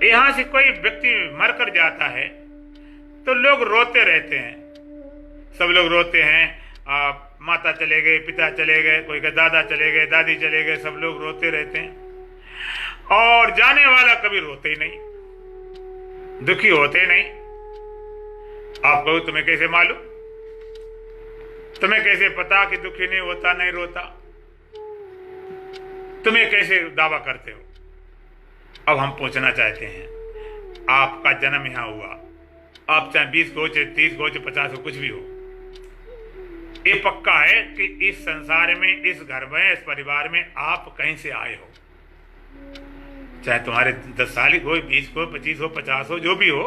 यहां से कोई व्यक्ति मरकर जाता है तो लोग रोते रहते हैं, सब लोग रोते हैं। माता चले गए, पिता चले गए, कोई का दादा चले गए, दादी चले गए, सब लोग रोते रहते हैं और जाने वाला कभी रोते ही नहीं, दुखी होते नहीं। आप कहो तुम्हें कैसे मालूम, तुम्हें कैसे पता कि दुखी नहीं होता, नहीं रोता, तुम्हें कैसे दावा करते हो? अब हम पूछना चाहते हैं, आपका जन्म यहां हुआ, आप चाहे 20 हो, चाहे 30 हो, चाहे 50 हो, कुछ भी हो, ये पक्का है कि इस संसार में, इस घर में, इस परिवार में आप कहीं से आए हो। चाहे तुम्हारे 10 साल हो, 20 हो, 25 हो, 50 हो, जो भी हो।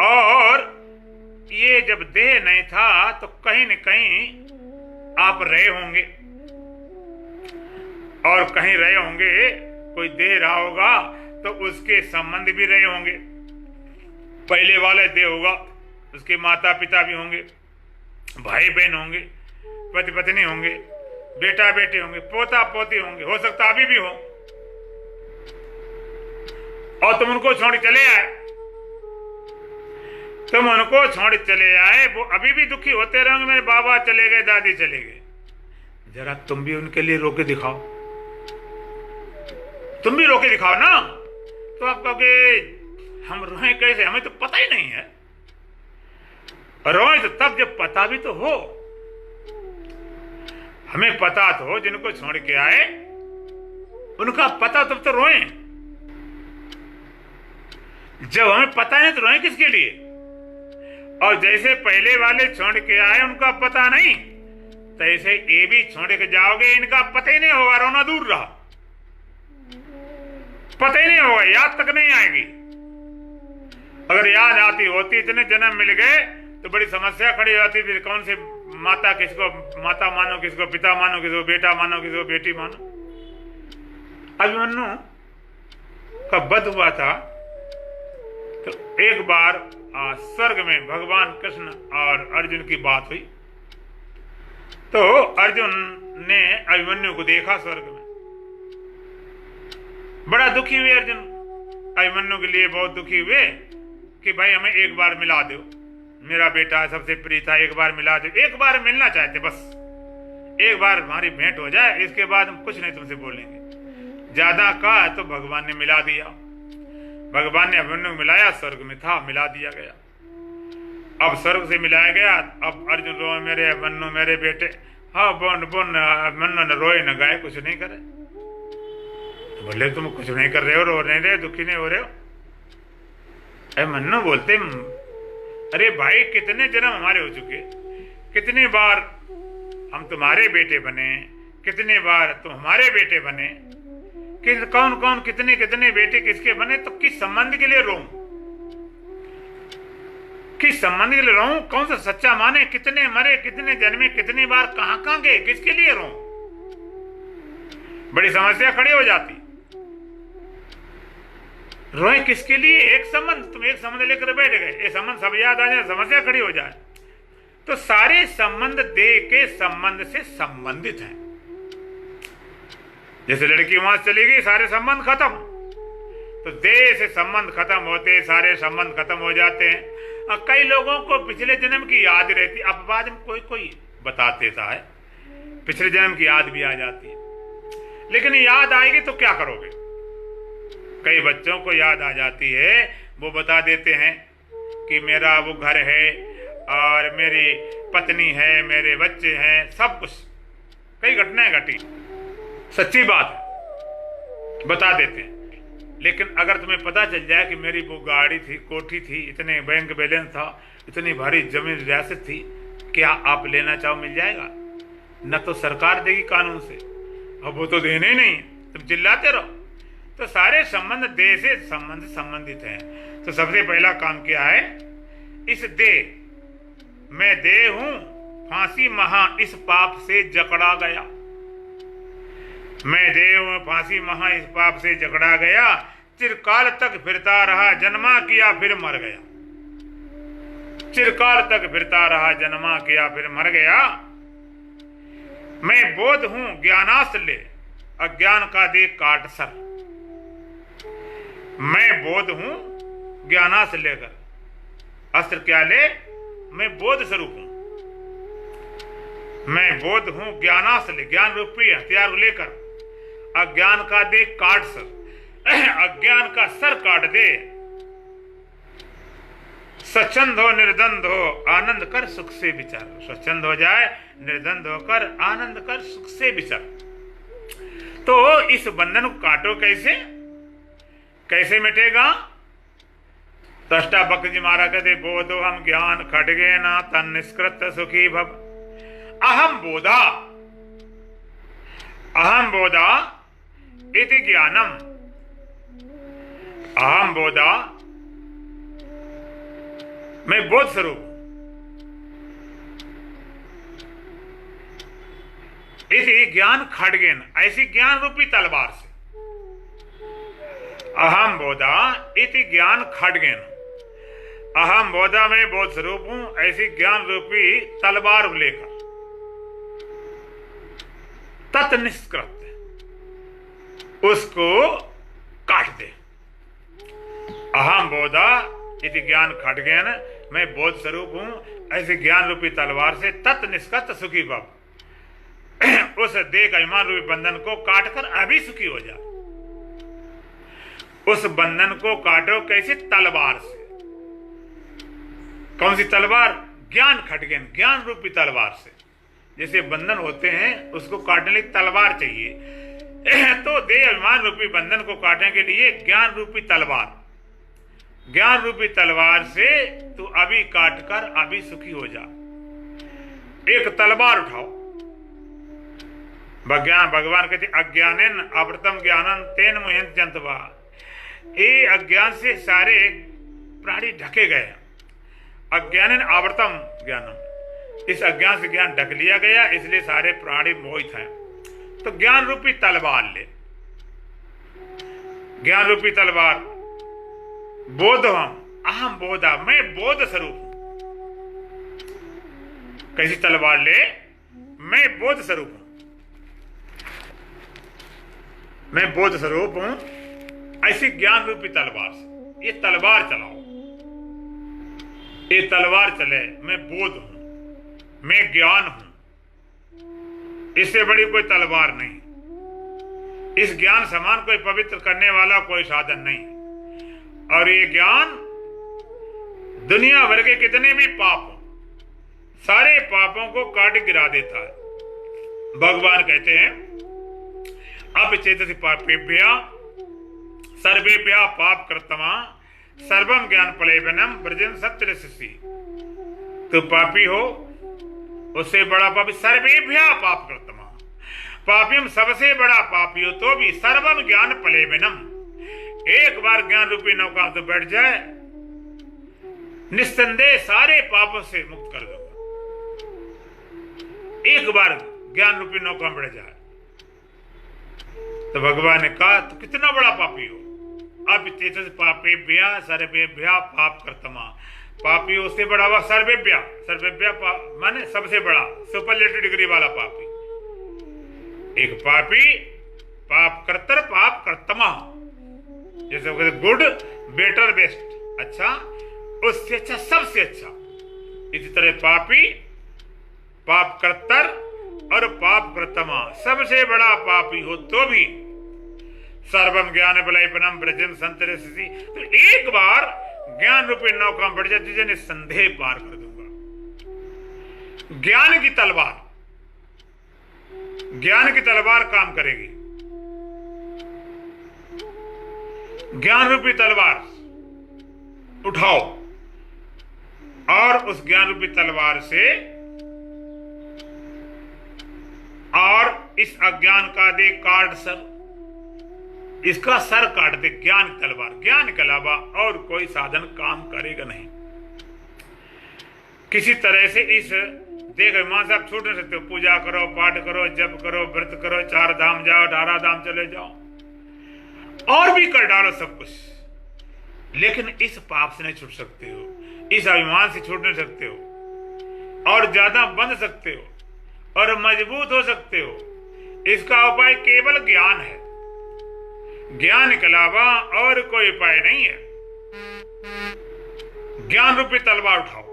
और ये जब देह नहीं था तो कहीं न कहीं आप रहे होंगे, और कहीं रहे होंगे, कोई देह रहा होगा तो उसके संबंध भी रहे होंगे। पहले वाले देह होगा, उसके माता पिता भी होंगे, भाई बहन होंगे, पति पत्नी होंगे, बेटा बेटी होंगे, पोता पोती होंगे, हो सकता अभी भी हो। और तुम उनको छोड़ चले आए, तुम उनको छोड़ चले आए, वो अभी भी दुखी होते रहेंगे, मेरे बाबा चले गए, दादी चले गए। जरा तुम भी उनके लिए रोके दिखाओ, तुम भी रोके दिखाओ ना। तो आप कहोगे हम रोए कैसे, हमें तो पता ही नहीं है। रोए तो तब जब पता भी तो हो, हमें पता तो हो, जिनको छोड़ के आए उनका पता, तब तो रोए। जब हमें पता नहीं तो रोए किसके लिए? और जैसे पहले वाले छोड़ के आए उनका पता नहीं, तैसे ये भी छोड़ के जाओगे, इनका पता ही नहीं होगा, रोना दूर रहा, पता ही नहीं होगा, याद तक नहीं आएगी। अगर याद आती होती, इतने जन्म मिल गए तो बड़ी समस्या खड़ी हो जाती थी, कौन से माता, किसको माता मानो, किसको पिता मानो, किसको बेटा मानो, किसको बेटी मानो। अभिमन्यु का वध हुआ था तो एक बार स्वर्ग में भगवान कृष्ण और अर्जुन की बात हुई, तो अर्जुन ने अभिमन्यु को देखा स्वर्ग में, बड़ा दुखी हुए अर्जुन, अभिमन्यु के लिए बहुत दुखी हुए कि भाई हमें एक बार मिला दो, मेरा बेटा सबसे प्रिय था, एक बार मिला दो। एक बार मिलना चाहते, बस एक बार हमारी भेंट हो जाए, इसके बाद हम कुछ नहीं तुमसे बोलेंगे। ज्यादा कहा तो भगवान ने मिला दिया, भगवान ने अभिमन्यु मिलाया, स्वर्ग में था, मिला दिया गया। अब स्वर्ग से मिलाया गया, अब अर्जुन रोए, मेरे अभिमन्यु, मेरे बेटे। हाँ, बोन बोन अभिमन्यु न रोए न गाए, कुछ नहीं करे। बोले तुम कुछ नहीं कर रहे हो, रो नहीं रहे, दुखी नहीं हो रहे हो? अभिमन्यु बोलते, अरे भाई कितने जन्म हमारे हो चुके, कितनी बार हम तुम्हारे बेटे बने, कितने बार तुम हमारे बेटे बने, कौन कौन कितने कितने बेटे किसके बने, तो किस संबंध के लिए रोऊं, किस संबंध के लिए रोऊं? कौन सा सच्चा माने, कितने मरे, कितने जन्मे, कितनी बार कहां कहां गए, किसके लिए रोऊं? बड़ी समस्या खड़ी हो जाती। रोए किसके लिए? एक संबंध, तुम एक संबंध लेकर बैठ गए, ये संबंध सब याद आ जाए, समस्या खड़ी हो जाए। तो सारे संबंध देह के संबंध से संबंधित हैं। जैसे लड़की वहां चली गई, सारे संबंध खत्म, तो देह से संबंध खत्म होते सारे संबंध खत्म हो जाते हैं। और कई लोगों को पिछले जन्म की याद रहती, अब बाद में कोई कोई बता देता है, पिछले जन्म की याद भी आ जाती है, लेकिन याद आएगी तो क्या करोगे? कई बच्चों को याद आ जाती है, वो बता देते हैं कि मेरा वो घर है और मेरी पत्नी है, मेरे बच्चे हैं, सब कुछ, कई घटनाएं घटी, सच्ची बात बता देते हैं। लेकिन अगर तुम्हें पता चल जाए कि मेरी वो गाड़ी थी, कोठी थी, इतने बैंक बैलेंस था, इतनी भारी जमीन रियासत थी, क्या आप लेना चाहो मिल जाएगा? न तो सरकार देगी कानून से, अब वो तो देने ही नहीं, तुम चिल्लाते रहो। तो सारे संबंध देह से संबंधित हैं। तो सबसे पहला काम क्या है? इस देह, मैं देह हूं, फांसी महा इस पाप से जकड़ा गया, मैं देह हूं, फांसी महा इस पाप से जकड़ा गया, चिरकाल तक फिरता रहा, जन्मा किया फिर मर गया, चिरकाल तक फिरता रहा, जन्मा किया फिर मर गया। मैं बोध हूं ज्ञानास्त्र ले, अज्ञान का दे काट सर, मैं बोध हूं ज्ञानास्त्र लेकर। अस्त्र क्या ले? मैं बोध स्वरूप हूं। मैं बोध हूं ज्ञानास्त्र ले, ज्ञान रूपी हथियार लेकर। अज्ञान का दे काट सर, अज्ञान का सर काट दे। स्वच्छंद हो निर्द्वंद हो आनंद कर सुख से विचार। स्वच्छंद हो जाए, निर्द्वंद होकर आनंद कर सुख से विचार। तो इस बंधन को काटो कैसे? कैसे मिटेगा? तो अष्टावक्र जी महाराज कहते बोधो हम ज्ञान खड्गे न तन निष्कृत सुखी भव। अहम बोधा, अहम बोधा इति ज्ञानम। अहम बोधा, मैं बोध स्वरूप। इसी ज्ञान खड्गेन, ऐसी ज्ञान रूपी तलवार से। अहम बोधा इति ज्ञान खड्गेन। अहम बोधा में बोध स्वरूप हूं, ऐसी ज्ञान रूपी तलवार लेकर। तत् निष्कृत, उसको काट दे। अहम बोधा इति ज्ञान खड्गेन, मैं बोध स्वरूप हूं, ऐसे ज्ञान रूपी तलवार से। तत् निष्कृत सुखी भव, उस देह अभिमान रूपी बंधन को काटकर अभी सुखी हो जा। उस बंधन को काटो कैसे? तलवार से। कौन सी तलवार? ज्ञान खड्गेन, ज्ञान रूपी तलवार से। जैसे बंधन होते हैं उसको काटने के लिए तलवार चाहिए, तो देह अभिमान रूपी बंधन को काटने के लिए ज्ञान रूपी तलवार। ज्ञान रूपी तलवार से तू अभी काट कर अभी सुखी हो जा। एक तलवार उठाओ। भगवान कहते अज्ञानेन आवृतम ज्ञानम तेन मुह्यन्ति जन्तवः। ये अज्ञान से सारे प्राणी ढके गए। अज्ञानेन आवृतम ज्ञानम, इस अज्ञान से ज्ञान ढक लिया गया, इसलिए सारे प्राणी मोहित हैं। तो ज्ञान रूपी तलवार ले, ज्ञान रूपी तलवार। बोधम अहम बोधा, मैं बोध स्वरूप हूं। कैसी तलवार ले? मैं बोध स्वरूप हूं, मैं बोध स्वरूप हूं, ऐसी ज्ञान रूपी तलवार से। ये तलवार चलाओ, ये तलवार चले। मैं बोध हूं, मैं ज्ञान हूं, इससे बड़ी कोई तलवार नहीं। इस ज्ञान समान कोई पवित्र करने वाला कोई साधन नहीं। और ये ज्ञान दुनिया भर के कितने भी पाप हो, सारे पापों को काट गिरा देता है। भगवान कहते हैं अपचेतसि पापेभ्यः सर्वेभ्यः पाप कृत्तमा सर्वम ज्ञान फलेभ्यः व्रजेन सत्यरसि। तो पापी हो, उससे बड़ा पापी। सर्वेभ्यः पाप कृत्तमा, पापियम सबसे बड़ा पापी हो तो भी सर्वम ज्ञान फलेभ्यः, एक बार ज्ञान रूपी नौका तो बैठ जाए, निस्संदेह सारे पापों से मुक्त कर दूंगा। एक बार ज्ञान रूपी नौका बैठ जाए तो भगवान ने कहा तो कितना बड़ा पापी हो। अब चेतस पापेभ्यः सर्वेभ्यः पाप कर्तमा, पापी उससे बड़ा हुआ सर्वेभ्यः। सर्वेभ्यः माने सबसे बड़ा, सुपरलेटिव डिग्री वाला पापी। एक पापी पाप कर्तर पाप कर्तमा, जैसे गुड बेटर बेस्ट, अच्छा उससे अच्छा सबसे अच्छा। इसी तरह पापी पाप कर्तर और पाप कर्तमा, सबसे बड़ा पापी हो तो भी सर्वम ज्ञान बलयपनम ब्रजन संतरसि। तो एक बार ज्ञान रूपी नौका बढ़ जाए तुझे निसंदेह पार कर दूंगा। ज्ञान की तलवार, ज्ञान की तलवार काम करेगी। ज्ञान रूपी तलवार उठाओ और उस ज्ञान रूपी तलवार से और इस अज्ञान का दे काट सर, इसका सर काट दे। ज्ञान की तलवार, ज्ञान के अलावा और कोई साधन काम करेगा नहीं। किसी तरह से इस देख मां साहब छूट नहीं सकते हो। पूजा करो, पाठ करो, जप करो, व्रत करो, 4 धाम जाओ, 18 धाम चले जाओ, और भी कर डालो सब कुछ, लेकिन इस पाप से नहीं छूट सकते हो, इस अभिमान से छूट नहीं सकते हो, और ज्यादा बंध सकते हो और मजबूत हो सकते हो। इसका उपाय केवल ज्ञान है। ज्ञान के अलावा और कोई उपाय नहीं है। ज्ञान रूपी तलवार उठाओ।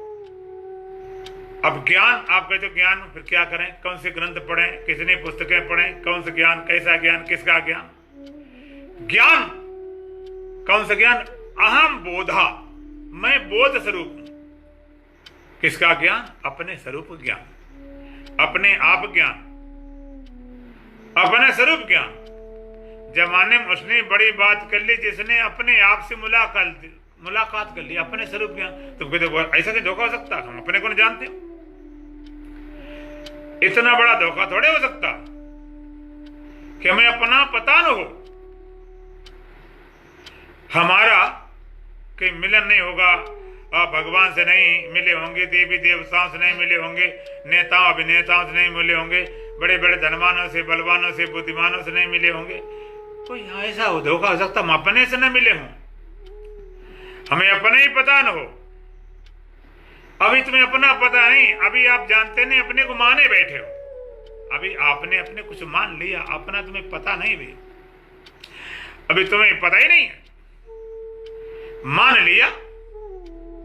अब ज्ञान, आप कहते हो ज्ञान, फिर क्या करें? कौन से ग्रंथ पढ़ें, कितनी पुस्तकें पढ़ें, कौन सा ज्ञान, कैसा ज्ञान, किसका ज्ञान? ज्ञान कौन सा ज्ञान? अहम बोधा, मैं बोध स्वरूप हूं। किसका ज्ञान? अपने स्वरूप ज्ञान, अपने आप ज्ञान, अपने स्वरूप ज्ञान। जमाने में उसने बड़ी बात कर ली जिसने अपने आप से मुलाकात कर ली, अपने स्वरूप ज्ञान। तुम कहते हो ऐसा क्या धोखा हो सकता? हम अपने को नहीं जानते? इतना बड़ा धोखा थोड़े हो सकता कि हमें अपना पता न हो। हमारा कोई मिलन नहीं होगा, भगवान से नहीं मिले होंगे, देवी देवताओं से नहीं मिले होंगे, नेताओं अभिनेताओं से नहीं मिले होंगे, बड़े बड़े धनवानों से, बलवानों से, बुद्धिमानों से नहीं मिले होंगे। कोई ऐसा हो धोखा हो सकता हम अपने से न मिले हों, हमें अपने ही पता न हो। अभी तुम्हें अपना पता नहीं, अभी आप जानते नहीं, अपने को माने बैठे हो। अभी आपने अपने कुछ मान लिया, अपना तुम्हें पता नहीं भी, अभी तुम्हें पता ही नहीं है। मान लिया,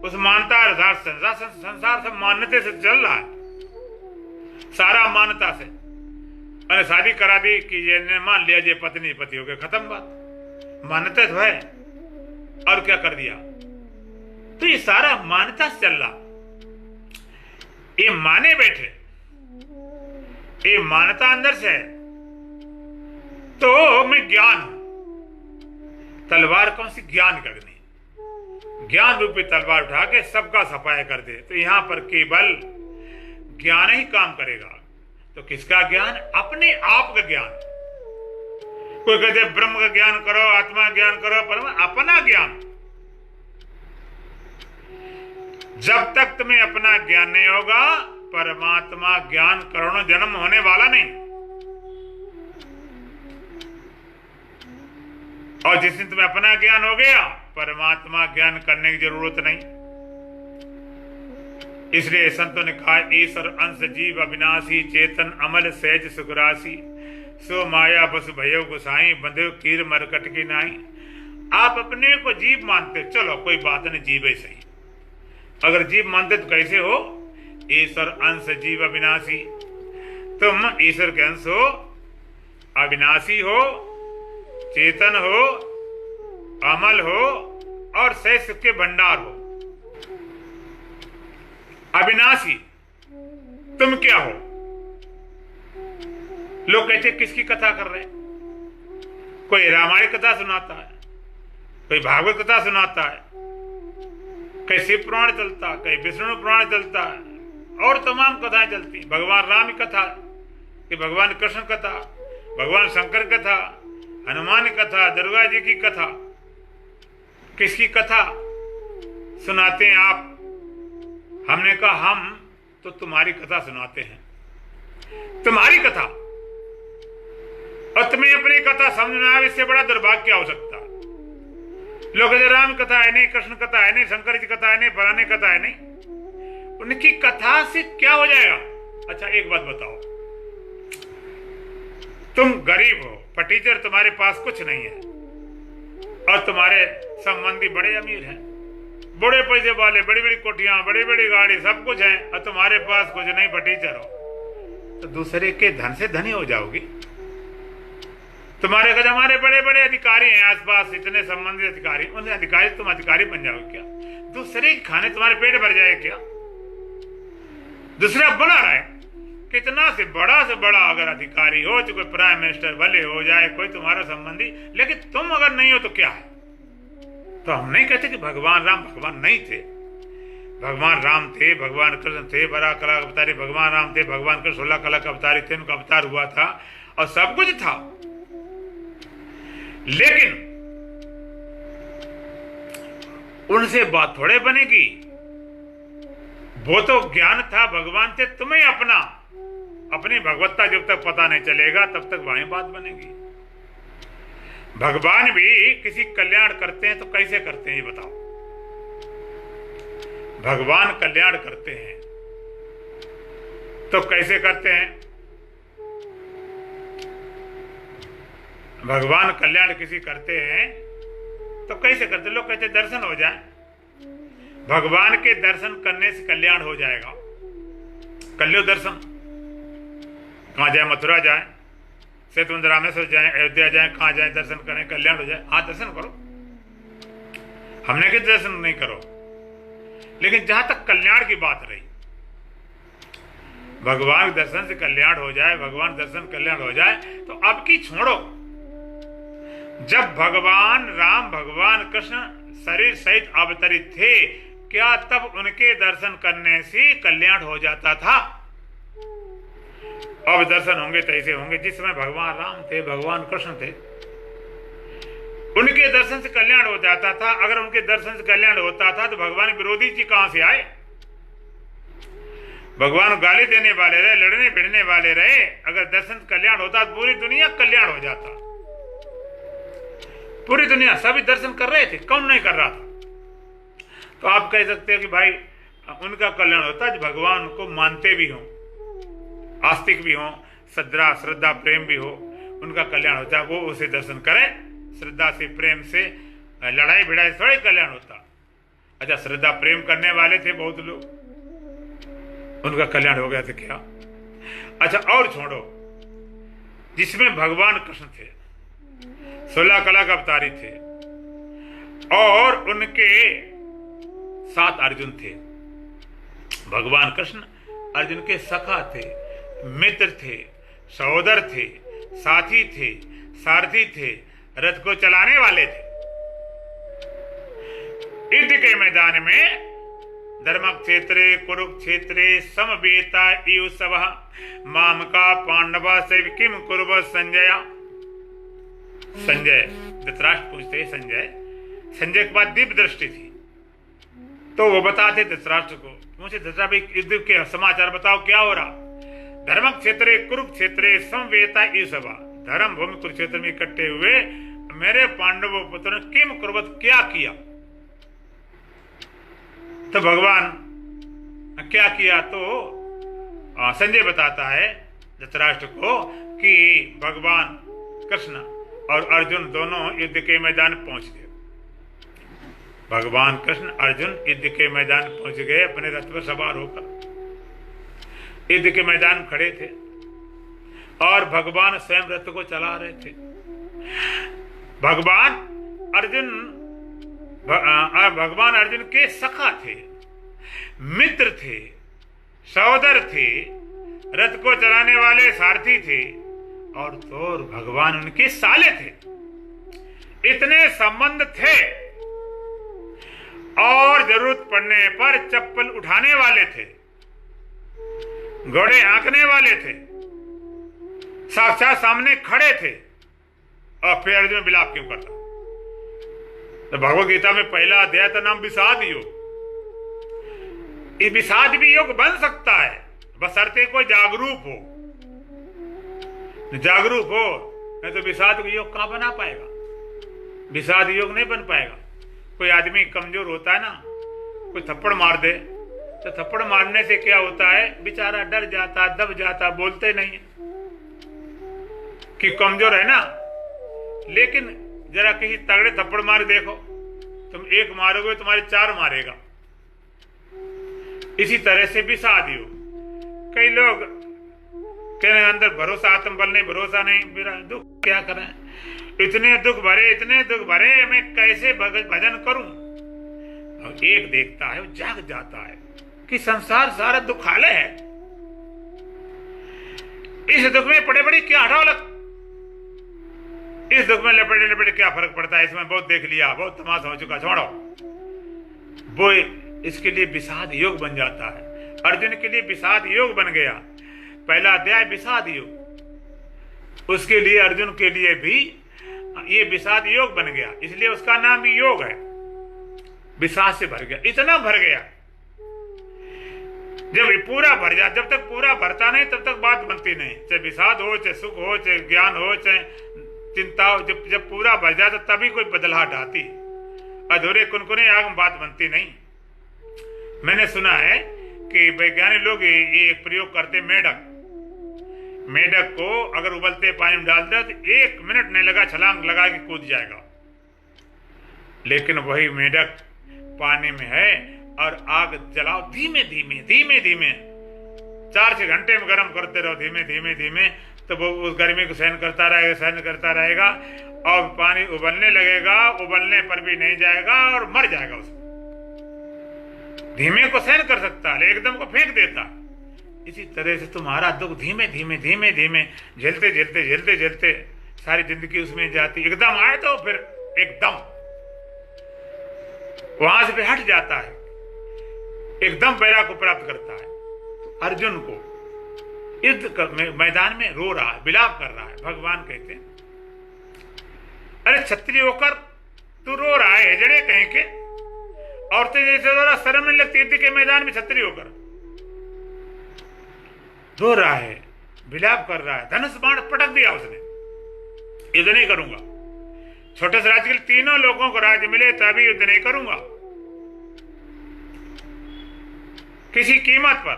उस मानता संसार सब मान्यते से चल रहा है, सारा मान्यता से। अरे शादी करा दी कि ये मान लिया ये पत्नी पति हो गए, खत्म बात। मान्यता तो है, और क्या कर दिया? तो ये सारा मान्यता से चल रहा, ये माने बैठे, ये मान्यता अंदर से है। तो मैं ज्ञान हूं। तलवार कौन सी? ज्ञान करनी। ज्ञान रूपी तलवार उठा के सबका सफाया कर दे। तो यहां पर केवल ज्ञान ही काम करेगा। तो किसका ज्ञान? अपने आप का ज्ञान। कोई कहते ब्रह्म का ज्ञान करो, आत्मा का ज्ञान करो, पर अपना ज्ञान। जब तक तुम्हें अपना ज्ञान नहीं होगा, परमात्मा ज्ञान करोड़ों जन्म होने वाला नहीं। और जिस दिन तुम्हें अपना ज्ञान हो गया, परमात्मा ज्ञान करने की जरूरत नहीं। इसलिए संतों ने कहा, ईश्वर अंश जीव अविनाशी, चेतन अमल सहज सुखराशि, सो माया बस भयो गुसाई, बंधे कीर मरकट की नाई। आप अपने को जीव मानते, चलो कोई बात नहीं, जीव ही सही। अगर जीव मानते तो कैसे हो? ईश्वर अंश जीव अविनाशी, तुम ईश्वर के अंश हो, अविनाशी हो, चेतन हो, अमल हो, और सहज सुख के भंडार हो। अविनाशी तुम क्या हो? लोग कहते किसकी कथा कर रहे? कोई रामायण कथा सुनाता है, कोई भागवत कथा सुनाता है, कहीं शिव पुराण चलता, कहीं विष्णु पुराण चलता है, और तमाम कथाएं चलती। भगवान राम की कथा, कि भगवान कृष्ण कथा, भगवान शंकर कथा, हनुमान कथा, दुर्गा जी की कथा। किसकी कथा सुनाते हैं आप? हमने कहा हम तो तुम्हारी कथा सुनाते हैं, तुम्हारी कथा। और तुम्हें अपनी कथा समझ में आए, इससे बड़ा दुर्भाग्य क्या हो सकता? लोग राम कथा है नहीं, कृष्ण कथा है नहीं, शंकर जी कथा है नहीं, फलाने कथा है नहीं। उनकी कथा से क्या हो जाएगा? अच्छा एक बात बताओ, तुम गरीब हो, फटीचर, तुम्हारे पास कुछ नहीं है, और तुम्हारे संबंधी बड़े अमीर हैं, बड़े पैसे वाले, बड़ी बड़ी कोठियां, बड़ी बड़ी गाड़ी, सब कुछ है, और तुम्हारे पास कुछ नहीं, फटीचर हो, तो दूसरे के धन से धनी हो जाओगी। तुम्हारे घर हमारे बड़े बड़े अधिकारी हैं आसपास, इतने संबंधित अधिकारी, उन अधिकारी तुम अधिकारी बन जाओगे क्या? दूसरे के खाने तुम्हारे पेट भर जाएगा क्या? दूसरा बना रहा है, कितना से बड़ा अगर अधिकारी हो, तो कोई प्राइम मिनिस्टर भले हो जाए, कोई तुम्हारा संबंधी, लेकिन तुम अगर नहीं हो तो क्या है? तो हम नहीं कहते कि भगवान राम भगवान नहीं थे। भगवान राम थे, भगवान कृष्ण थे, 12 कला का अवतारी भगवान राम थे, भगवान कृष्ण 16 कला का अवतारी थे, उनका अवतार हुआ था और सब कुछ था। लेकिन उनसे बात थोड़े बनेगी। वो तो ज्ञान था, भगवान थे। तुम्हें अपनी भगवत्ता जब तक पता नहीं चलेगा तब तक वहीं बात बनेगी। भगवान भी किसी कल्याण करते हैं तो कैसे करते हैं ये बताओ? भगवान कल्याण करते हैं तो कैसे करते हैं? भगवान कल्याण किसी करते हैं तो कैसे करते? लोग कहते दर्शन हो जाए। भगवान के दर्शन करने से कल्याण हो जाएगा। कर लो दर्शन। कहाँ जाए? मथुरा जाए, सेतुंज रामेश्वर जाए, अयोध्या जाए, कहाँ जाए दर्शन करें, कल्याण हो जाए। हाँ दर्शन करो, हमने कि दर्शन नहीं करो, लेकिन जहां तक कल्याण की बात रही, भगवान दर्शन से कल्याण हो जाए, भगवान दर्शन कल्याण हो जाए, तो अब की छोड़ो। जब भगवान राम, भगवान कृष्ण शरीर सहित अवतरित थे, क्या तब उनके दर्शन करने से कल्याण हो जाता था? अब दर्शन होंगे तो ऐसे होंगे जिस समय भगवान राम थे, भगवान कृष्ण थे, उनके दर्शन से कल्याण हो जाता था। अगर उनके दर्शन से कल्याण होता था तो भगवान विरोधी जी कहां से आए? भगवान गाली देने वाले रहे, लड़ने भिड़ने वाले रहे। अगर दर्शन से कल्याण होता तो पूरी दुनिया कल्याण हो जाता। पूरी दुनिया सभी दर्शन कर रहे थे, कौन नहीं कर रहा था? तो आप कह सकते हो कि भाई उनका कल्याण होता है जो भगवान को मानते भी हों, आस्तिक भी हों, श्रद्धा प्रेम भी हो, उनका कल्याण होता है। वो उसे दर्शन करें श्रद्धा से, प्रेम से। लड़ाई भिड़ाई थोड़े कल्याण होता। अच्छा, श्रद्धा प्रेम करने वाले थे बहुत लोग, उनका कल्याण हो गया तो क्या? अच्छा, और छोड़ो, जिसमें भगवान कृष्ण थे, 16 कला का अवतारी थे, और उनके साथ अर्जुन थे। भगवान कृष्ण अर्जुन के सखा थे, मित्र थे, सहोदर थे, साथी थे, सारथी थे, रथ को चलाने वाले थे। युद्ध के मैदान में धर्म क्षेत्रे कुरुक्षेत्रे समवेता इव सभा माम का पांडवा से किम कुर्व संजय। संजय, धृतराष्ट्र पूछते संजय के पास दिव्य दृष्टि थी, तो वो बताते धृतराष्ट्र को, मुझे धृतराष्ट्र युद्ध के समाचार बताओ, क्या हो रहा? धर्म क्षेत्रे कुरुक्षेत्रे समवेता इव सभा, धर्म भूमि कुरुक्षेत्र में इकट्ठे हुए मेरे पांडवों पुत्र ने किम कुर्वत, क्या किया? तो भगवान क्या किया? तो संजय बताता है धृतराष्ट्र को कि भगवान कृष्ण और अर्जुन दोनों युद्ध के मैदान पहुंच गए। भगवान कृष्ण अर्जुन युद्ध के मैदान पहुंच गए, अपने रथ पर सवार होकर युद्ध के मैदान में खड़े थे, और भगवान स्वयं रथ को चला रहे थे। भगवान अर्जुन के सखा थे, मित्र थे, सहोदर थे, रथ को चलाने वाले सारथी थे, और तो भगवान उनके साले थे। इतने संबंध थे, और जरूरत पड़ने पर चप्पल उठाने वाले थे, घोड़े हाँकने वाले थे, साक्षात सामने खड़े थे। और फिर अर्जुन विलाप क्यों करता? तो भगवद गीता में पहला अध्याय का नाम विषाद योग। ये विषाद भी योग बन सकता है, बशर्ते कोई जागरूक हो। जागरूक हो, नहीं तो विषाद योग कहां बना पाएगा? विषाद योग नहीं बन पाएगा। कोई आदमी कमजोर होता है ना, कोई थप्पड़ मार दे, तो थप्पड़ मारने से क्या होता है? बेचारा डर जाता, दब जाता, बोलते नहीं कि कमजोर है ना। लेकिन जरा किसी तगड़े थप्पड़ मार देखो, तुम एक मारोगे तुम्हारे 4 मारेगा। इसी तरह से विषाद योग। कई लोग कह रहे अंदर भरोसा, आत्मबल नहीं, भरोसा नहीं, मेरा दुख क्या करें, इतने दुख भरे मैं कैसे भजन करूं? और एक देखता है, वो जाग जाता है कि संसार सारा दुखालय है, इस दुख में पड़े पड़े क्या हटाओ लग, इस दुख में लपेटे लपेटे क्या फर्क पड़ता है, इसमें बहुत देख लिया, बहुत तमाशा हो चुका, छोड़ो। वो इसके लिए विषाद योग बन जाता है। अर्जुन के लिए विषाद योग बन गया। पहला अध्याय विषाद योग, उसके लिए अर्जुन के लिए भी ये विषाद योग बन गया, इसलिए उसका नाम भी योग है। विषाद से भर गया, इतना भर गया। जब पूरा भर जाए, जब तक पूरा भरता नहीं तब तक बात बनती नहीं। चाहे विषाद हो, चाहे सुख हो, चाहे ज्ञान हो, चाहे चिंता हो, जब पूरा भर जाए तो तभी कोई बदलाहट आती। अधूरे कुनकुने आग में बात बनती नहीं। मैंने सुना है कि वैज्ञानिक लोग ये एक प्रयोग करते, मेढक को अगर उबलते पानी में डाल दे तो 1 मिनट नहीं लगा, छलांग लगा के कूद जाएगा। लेकिन वही मेढक पानी में है और आग जलाओ धीमे धीमे धीमे धीमे, 4-6 घंटे में गर्म करते रहो धीमे धीमे धीमे, तो वो उस गर्मी को सहन करता रहेगा और पानी उबलने लगेगा, उबलने पर भी नहीं जाएगा और मर जाएगा। उसको धीमे को सहन कर सकता है, एकदम को फेंक देता। इसी तरह से तुम्हारा दुख धीमे धीमे धीमे धीमे झेलते झेलते झेलते झेलते सारी जिंदगी उसमें जाती, एकदम आए तो फिर एकदम वहां से भी हट जाता है, एकदम पैरा को प्राप्त करता है। तो अर्जुन को युद्ध मैदान में रो रहा है, विलाप कर रहा है। भगवान कहते हैं अरे क्षत्रिय होकर तू रो रहा है, जड़े कहीं के औरतें जैसे रो रहा, शर्म नहीं लगती युद्ध के मैदान में क्षत्रिय होकर रो रहा है, विलाप कर रहा है। धनुष बाण पटक दिया उसने, युद्ध नहीं करूंगा। छोटे से राज्य के लिए तीनों लोगों को राज्य मिले तभी युद्ध नहीं करूंगा, किसी कीमत पर।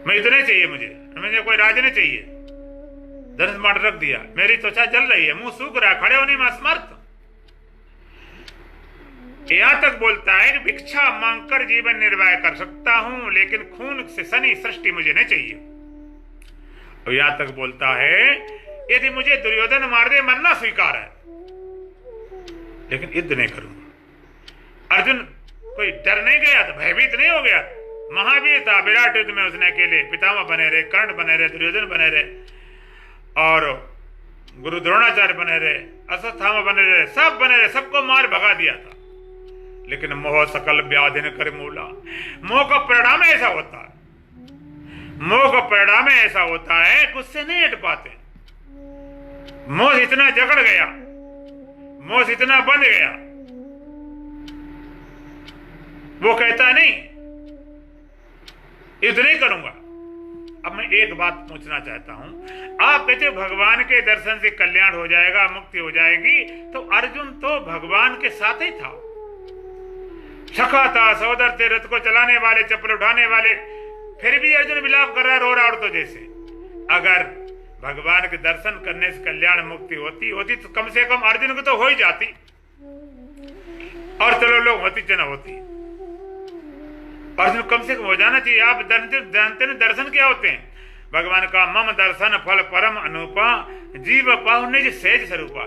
मैं युद्ध नहीं चाहिए, मुझे कोई राज्य नहीं चाहिए। धनुष बाण रख दिया, मेरी त्वचा जल रही है, मुंह सूख रहा है, खड़े होने में असमर्थ। यहां तक बोलता है कि भिक्षा मांगकर जीवन निर्वाह कर सकता हूं, लेकिन खून से सनी सृष्टि मुझे नहीं चाहिए। और यहां तक बोलता है यदि मुझे दुर्योधन मार दे मरना स्वीकार है, लेकिन युद्ध नहीं करूंगा। अर्जुन कोई डर नहीं गया था, भयभीत नहीं हो गया, महावीर था। विराट युद्ध में उसने अकेले पितामह बने रहे, कर्ण बने रहे, दुर्योधन बने रहे और गुरु द्रोणाचार्य बने रहे, अश्वत्थामा बने रहे, सब बने रहे, सबको मार भगा दिया था। लेकिन मोह सकल व्याधि न कर मूला, मोह का परिणाम ऐसा होता है, मोह का परिणाम ऐसा होता है कि उससे नहीं हट पाते। मोह इतना जकड़ गया, मोह इतना बंध गया, वो कहता नहीं युद्ध नहीं करूंगा। अब मैं एक बात पूछना चाहता हूं, आप कहते हो भगवान के दर्शन से कल्याण हो जाएगा, मुक्ति हो जाएगी, तो अर्जुन तो भगवान के साथ ही था, सखा था, सहोदर थे, रथ को चलाने वाले, चप्पल उठाने वाले, फिर भी अर्जुन विलाप कर रहा है, रो रहा औरतों जैसे। अगर भगवान के दर्शन करने से कल्याण मुक्ति होती तो कम से कम अर्जुन को तो हो ही जाती, और चलो लोग होती च न होती, अर्जुन कम से कम हो जाना चाहिए। आप जानते हैं दर्शन क्या होते हैं? भगवान का मम दर्शन फल परम अनुपा, जीव पाहु निज सहज स्वरूपा।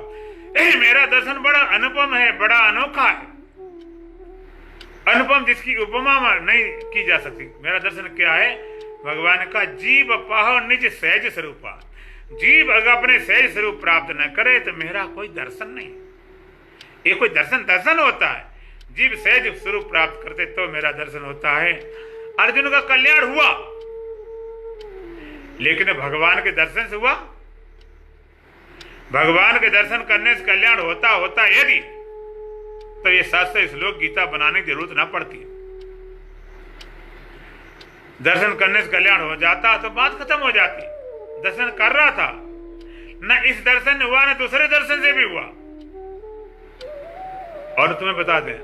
मेरा दर्शन बड़ा अनुपम है, बड़ा अनोखा है, अनुपम जिसकी उपमा नहीं की जा सकती। मेरा दर्शन क्या है? भगवान का जीव पाहो निज सहज स्वरूपा। जीव अगर अपने सहज स्वरूप प्राप्त न करे तो मेरा कोई दर्शन नहीं। ये कोई दर्शन होता है, जीव सहज स्वरूप प्राप्त करते तो मेरा दर्शन होता है। अर्जुन का कल्याण हुआ, लेकिन भगवान के दर्शन से हुआ। भगवान के दर्शन करने से कल्याण होता यदि, तो ये शास्त्र श्लोक गीता बनाने की जरूरत ना पड़ती। दर्शन करने से कल्याण हो जाता तो बात खत्म हो जाती। दर्शन कर रहा था, न इस दर्शन ने हुआ न दूसरे दर्शन से भी हुआ। और तुम्हें बता दें,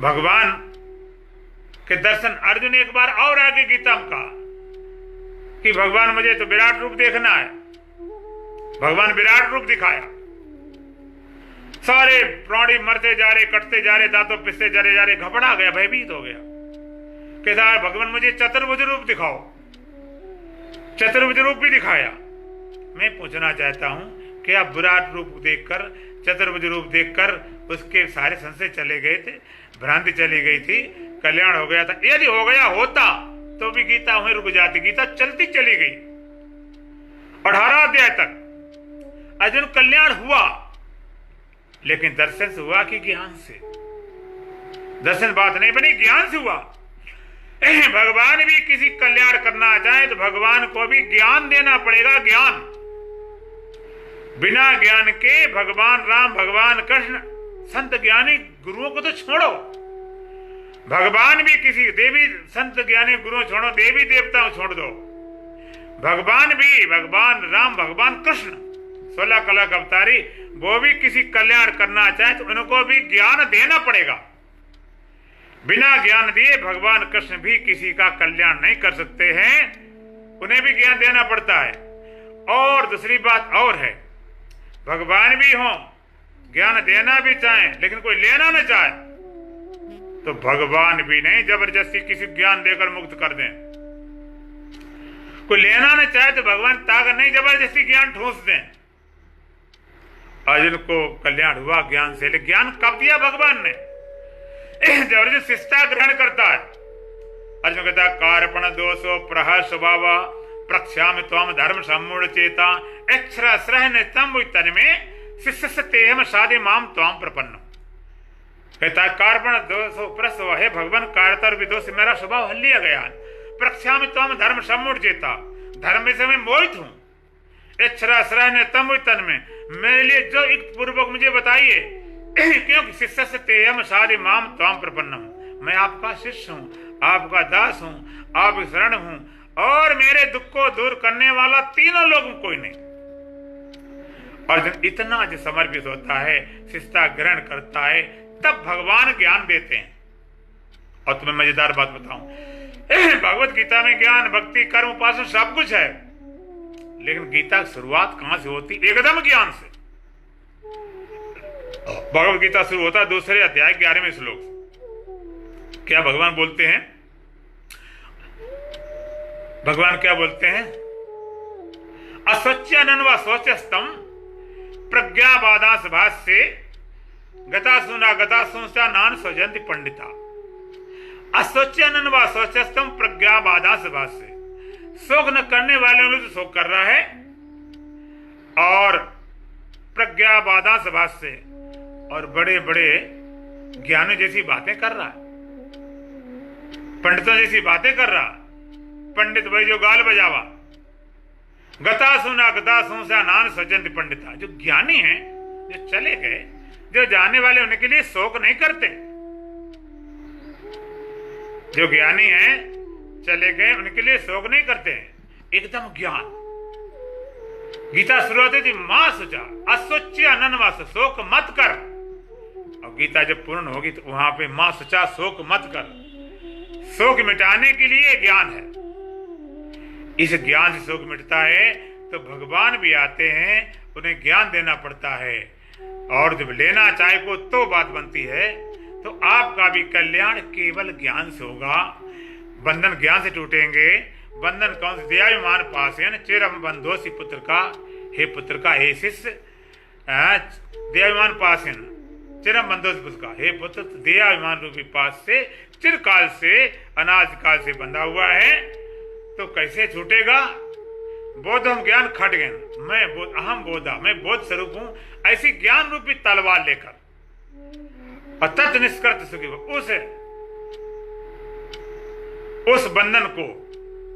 भगवान के दर्शन अर्जुन एक बार और आगे गीता में कहा कि भगवान मुझे तो विराट रूप देखना है। भगवान विराट रूप दिखाया, सारे प्राणी मरते जा रहे, कटते जा रहे, दांतों पिसते जा रहे, घबरा गया, भयभीत हो गया। कहता है भगवान मुझे चतुर्भुज रूप दिखाओ। चतुर्भुज रूप भी दिखाया। मैं पूछना चाहता हूं कि आप विराट रूप देखकर, चतुर्भुज रूप देखकर उसके सारे संशय चले गए थे, भ्रांति चली गई थी, कल्याण हो गया था। यदि हो गया होता तो भी गीता वहीं रुक जाती। गीता चलती चली गई 18 अध्याय तक। अर्जुन कल्याण हुआ, लेकिन दर्शन से हुआ कि ज्ञान से? दर्शन बात नहीं बनी, ज्ञान से हुआ। भगवान भी किसी कल्याण करना चाहे तो भगवान को भी ज्ञान देना पड़ेगा। ज्ञान, बिना ज्ञान के भगवान राम, भगवान कृष्ण, संत ज्ञानी गुरुओं को तो छोड़ो, भगवान भी किसी देवी संत ज्ञानी गुरुओं छोड़ो, देवी देवताओं छोड़ दो, भगवान भी, भगवान राम, भगवान कृष्ण 16 कला का अवतारी, वो भी किसी कल्याण करना चाहे तो उनको भी ज्ञान देना पड़ेगा। बिना ज्ञान दिए भगवान कृष्ण भी किसी का कल्याण नहीं कर सकते हैं, उन्हें भी ज्ञान देना पड़ता है। और दूसरी बात और है, भगवान भी हो, ज्ञान देना भी चाहें, लेकिन कोई लेना न चाहे तो भगवान भी नहीं जबरदस्ती किसी ज्ञान देकर मुक्त कर दें। कोई लेना न चाहे तो भगवान ताकत नहीं जबरदस्ती ज्ञान ठूस दें। अर्जुन को कल्याण हुआ ज्ञान से, लेकिन ज्ञान कब दिया भगवान ने? जब अर्जुन शिष्टा ग्रहण करता है, अर्जुन कहता है कार्पण दोषो प्रह स्वभाव प्रक्षामि त्वं धर्म सम्मूढ़ चेता अक्षरस्रह तम तन्मे शिष्य तेहम साधे माम त्वं प्रपन्न। कहता है कार्पण दोषो प्रह, हे भगवान कार्यतर विदोष मेरा स्वभाव हल लिया गया। प्रक्षामि त्वं धर्म सम्मूढ़ चेता, धर्म से मैं मोहित हूं। अक्षरस्रह तम तन्मे, मेरे लिए जो एक पूर्वक मुझे बताइए, क्योंकि शिष्य से तेयम साधे माम त्वं प्रपन्नम, मैं आपका शिष्य हूं, आपका दास हूं, आप शरण हूं, और मेरे दुख को दूर करने वाला तीनों लोगों कोई नहीं। अर्जुन इतना जो समर्पित होता है, शिष्टा ग्रहण करता है, तब भगवान ज्ञान देते हैं। और तुम्हें मजेदार बात बताऊं, भगवत गीता में ज्ञान भक्ति कर्म उपासना सब कुछ है, लेकिन गीता की शुरुआत कहां से होती? एकदम ज्ञान से। भगवत गीता शुरू होता है दूसरे अध्याय 11वें श्लोक से। क्या भगवान बोलते हैं? भगवान क्या बोलते हैं? अस्वच्यनन्वा स्वच्यस्तम प्रज्ञावादास भाष्ये गतासुना गतासुंसा नान स्वजंति पंडिता। अस्वच्यनन्वा स्वच्यस्तम प्रज्ञावादास भाष्ये, शोक न करने वाले लोग तो शोक कर रहा है, और प्रज्ञावादास भाष्ये, और बड़े बड़े ज्ञानी जैसी बातें कर रहा है, पंडितों जैसी बातें कर रहा। पंडित भाई जो गाल बजावा, गता सुना नान सजंत पंडिता, जो ज्ञानी हैं, जो चले गए, जो जाने वाले, उनके लिए शोक नहीं करते। जो ज्ञानी हैं, चले गए, उनके लिए शोक नहीं करते हैं, एकदम ज्ञान। गीता शुरुआत थी मां सोचा अस्वच्य अनन्वास, शोक मत कर। और गीता जब पूर्ण होगी तो वहां पे मां सोचा शोक मत कर। शोक मिटाने के लिए ज्ञान है, इस ज्ञान से शोक मिटता है, तो भगवान भी आते हैं, उन्हें ज्ञान देना पड़ता है। और जब लेना चाहे को तो बात बनती है, तो आपका भी कल्याण केवल ज्ञान से होगा। बंधन ज्ञान से टूटेंगे। बंधन कौन से? दयाभिमान पासेन चिरम बंधोसी पुत्र का, हे पुत्र का, हे शिष्य, दयाभिमान पासेन चिरम बंधोसी पुत्र का, हे पुत्र, दयाभिमान रूपी पास से चिरकाल से, अनाज काल से बंधा हुआ है, तो कैसे छूटेगा? बोधम ज्ञान खड्गेन, मैं बोध, अहम बोधा, मैं बोध स्वरूप हूं, ऐसी ज्ञान रूपी तलवार लेकर, और तत् निष्कृत सुखी, उस बंधन को,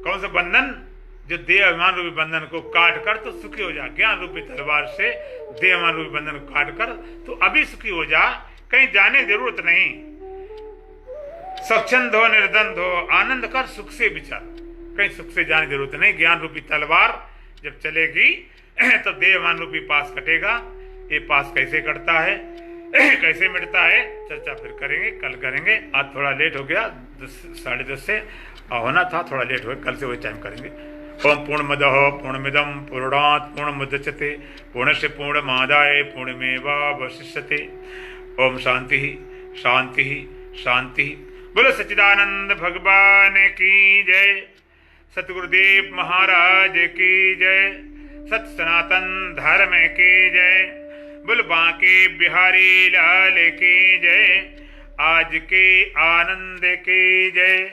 कौन सा बंधन? जो देह अभिमान रूपी बंधन को काट कर तो सुखी हो जा। ज्ञान रूपी तलवार से देह अभिमान रूपी बंधन को काट कर तो अभी सुखी हो जा, कहीं जाने की जरूरत नहीं। स्वच्छंद हो, निर्द्वंद हो, आनंद कर, सुख से विचार, कहीं सुख से जाने की जरूरत नहीं। ज्ञान रूपी तलवार जब चलेगी तो देह अभिमान रूपी पास कटेगा। ये पास कैसे कटता है, कैसे मिटता है, चर्चा फिर करेंगे, कल करेंगे। आज थोड़ा लेट हो गया, 10:30 से होना था, थोड़ा लेट हो गया, कल से वही टाइम करेंगे। ओम पूर्णमदः पूर्णमिदं पूर्णात् पूर्णमुदच्यते पूर्णस्य पूर्णमादाय पूर्णमेवावशिष्यते। ओम शांति शांति शांति। बोलो सच्चिदानंद भगवान की जय, सतगुरुदेव महाराज की जय, सत्य सनातन धर्म की जय, बोल बांके बिहारी लाल की जय, आज के आनंद की जय।